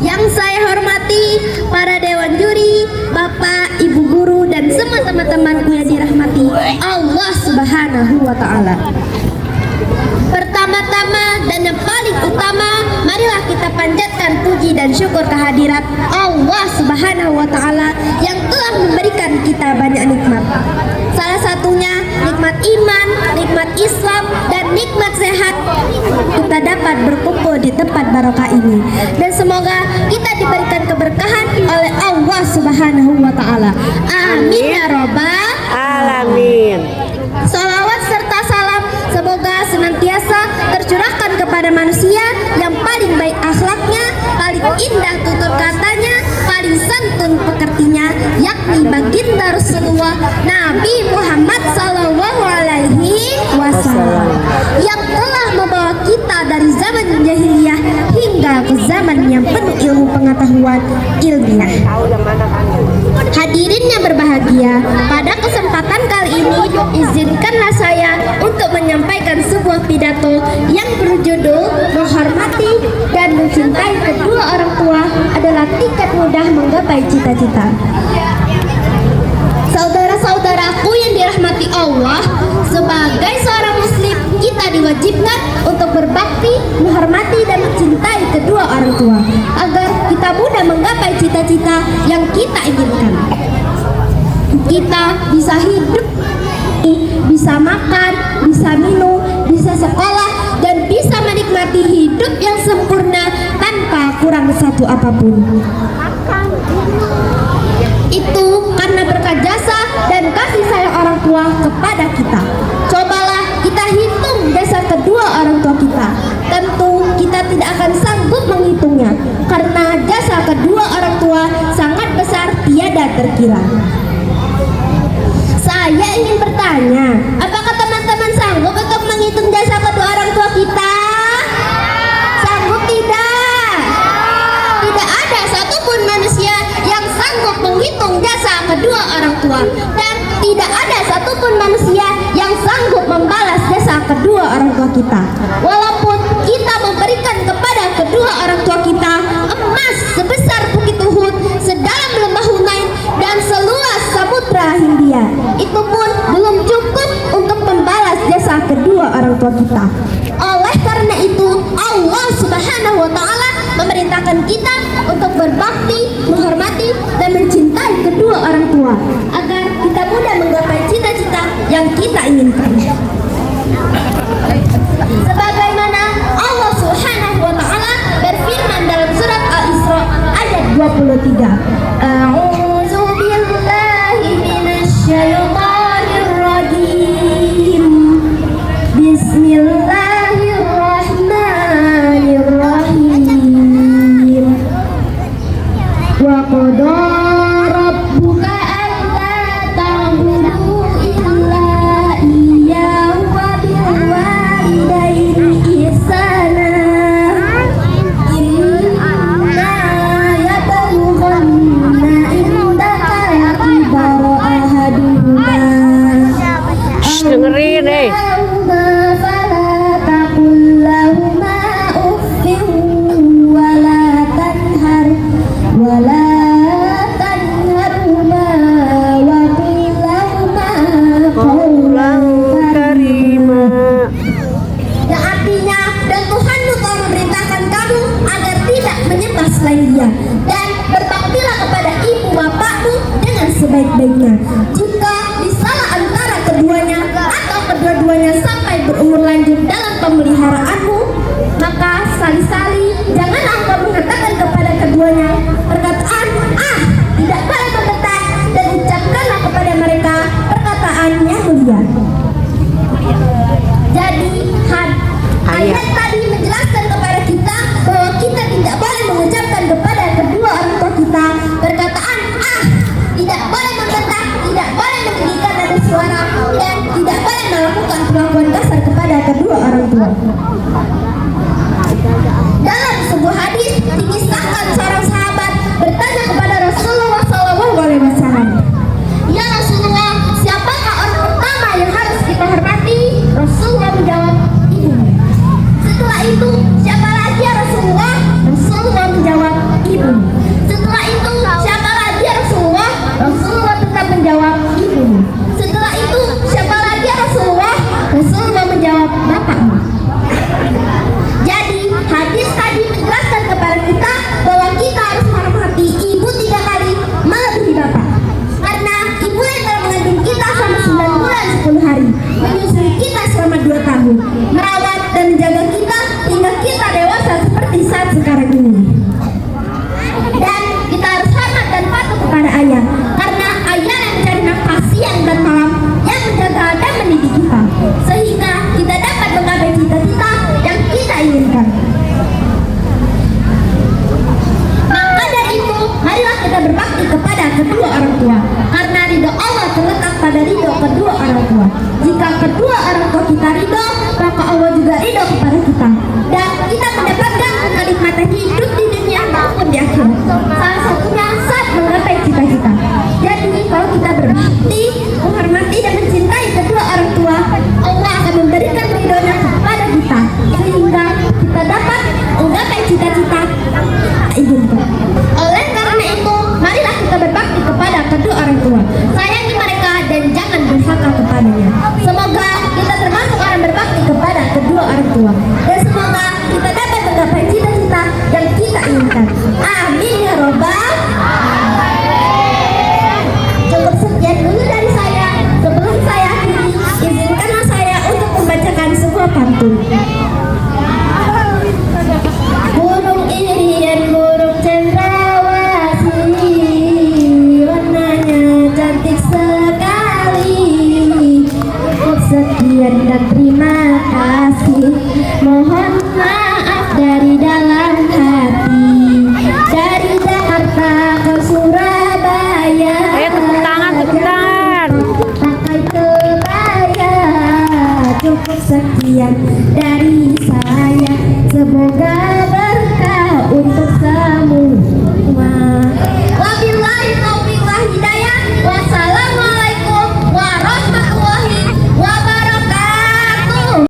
Yang saya hormati para dewan juri, Bapak, Ibu guru, dan semua teman-temanku yang dirahmati Allah Subhanahu wa Ta'ala. Pertama-tama dan yang paling utama, marilah kita panjatkan puji dan syukur kehadirat Allah Subhanahu wa Ta'ala yang telah memberikan kita banyak nikmat. Salah satunya nikmat iman, nikmat Islam, dan nikmat sehat. Kita dapat berkumpul di tempat barokah ini, dan semoga kita diberikan keberkahan oleh Allah Subhanahu wa Ta'ala. Amin ya robbal alamin. Salawat serta salam semoga senantiasa tercurahkan kepada manusia yang paling baik akhlaknya, paling indah tutur katanya, paling santun pekertinya, yakni baginda Rasulullah Nabi Muhammad Sallallahu Alaihi Wasallam, yang telah membawa kita dari zaman jahiliyah hingga ke zaman yang penuh ilmu pengetahuan ilmiah. Hadirin yang berbahagia, pada kesempatan kali ini izinkanlah saya untuk menyampaikan sebuah pidato yang berjudul menghormati dan mencintai kedua orang tua adalah tiket mudah menggapai cita-cita. Saudara-saudaraku yang dirahmati Allah, sebagai seorang muslim kita diwajibkan untuk berbakti, menghormati dan mencintai kedua orang tua agar kita mudah menggapai cita-cita yang kita inginkan. Kita bisa hidup, bisa makan, bisa minum, bisa sekolah, dan bisa menikmati hidup yang sempurna tanpa kurang satu apapun. Itu karena berkat jasa dan kasih sayang orang tua kepada kita. Cobalah kita hitung jasa kedua orang tua kita. Tentu kita tidak akan sanggup menghitungnya, karena jasa kedua orang tua sangat besar tiada terkira. Saya ingin bertanya, apakah teman-teman sanggup untuk menghitung jasa kedua orang tua kita? Sanggup tidak? Tidak ada satupun manusia yang sanggup menghitung jasa kedua orang tua, dan tidak ada satupun manusia yang sanggup membalas jasa kedua orang tua kita. Walaupun kita memberikan kepada kedua orang tua kita emas sebesar Bukit Uhud, sedalam lembah Hunain, dan seluas samudra Hindia, itu pun belum cukup untuk membalas jasa kedua orang tua kita. Oleh karena itu, Allah Subhanahu wa Ta'ala memerintahkan kita untuk berbakti, menghormati, dan mencintai kedua orang tua agar kita mudah menggapai cita-cita yang kita inginkan. Sebagaimana Allah Subhanahu wa Ta'ala berfirman dalam surat Al-Isra ayat 23, A'udzu billahi minasyaitonir rajim. Bismillahirrahmanirrahim. Wa qada rabbuka alla ta'budu illa iyyahu wa bil walidayni ihsana. Imma yablughanna indaka al-kibara ahaduhuma Dengerin fala taqul lahuma uffin wala tanharhuma wa qul lahuma qawlan karima. Yang artinya, dan Tuhanmu telah memerintahkan kamu agar tidak menyembah selain Dia, dan berbaktilah kepada ibu bapakmu dengan sebaik-baiknya. Jika di salah antara keduanya atau kedua-duanya sampai berumur lanjut dalam pemeliharaanmu, maka sekali-sekali janganlah engkau mengatakan kepada keduanya perkataan tidak boleh membentak, dan ucapkanlah kepada mereka perkataan yang mulia. Jadi ayat tadi menjelaskan kepada kita bahwa kita tidak boleh mengucapkan kepada kedua orang tua kita perkataan tidak boleh membentak, tidak boleh meninggikan nada suara, dan tidak boleh melakukan perlakuan kasar kepada kedua orang tua. Dalam sebuah hadis dikisahkan seorang sahabat bertanya kepada Rasulullah SAW, "Ya Rasulullah, siapakah orang pertama yang harus kita hormati?" Rasulullah menjawab, "Ibumu." Setelah itu, siapa lagi ya Rasulullah? Rasulullah menjawab, ridho kepada kita dan kita mendapatkan kenikmatan hidup di dunia maupun di akhirat. Salah satunya saat menggapai cita-cita. Jadi kalau kita berbakti, menghormati dan mencintai kedua orang tua, Allah akan memberikan ridhonya kepada kita sehingga kita dapat menggapai cita-cita yang kita inginkan. Oleh karena itu, marilah kita berbakti kepada kedua orang tua. Sayangi mereka dan jangan durhaka kepadanya. Semoga kita termasuk orang berbakti kepada kedua orang tua dan semoga kita dapat menggapai cita-cita yang kita inginkan. Amin ya robbal. Cukup sekian dulu dari saya. Sebelum saya akhiri, izinkanlah saya untuk membacakan sebuah pantun. Burung irian, burung cendrawasih, warnanya cantik sekali. Cukup sekian dan terima kasih. Mohon maaf dari dalam hati. Dari Jakarta ke Surabaya. Ayo tepuk tangan, tepuk tangan. Pakai kebaya. Cukup sekian dari saya. Semoga berkah untuk semua. Wabillahi taufiq.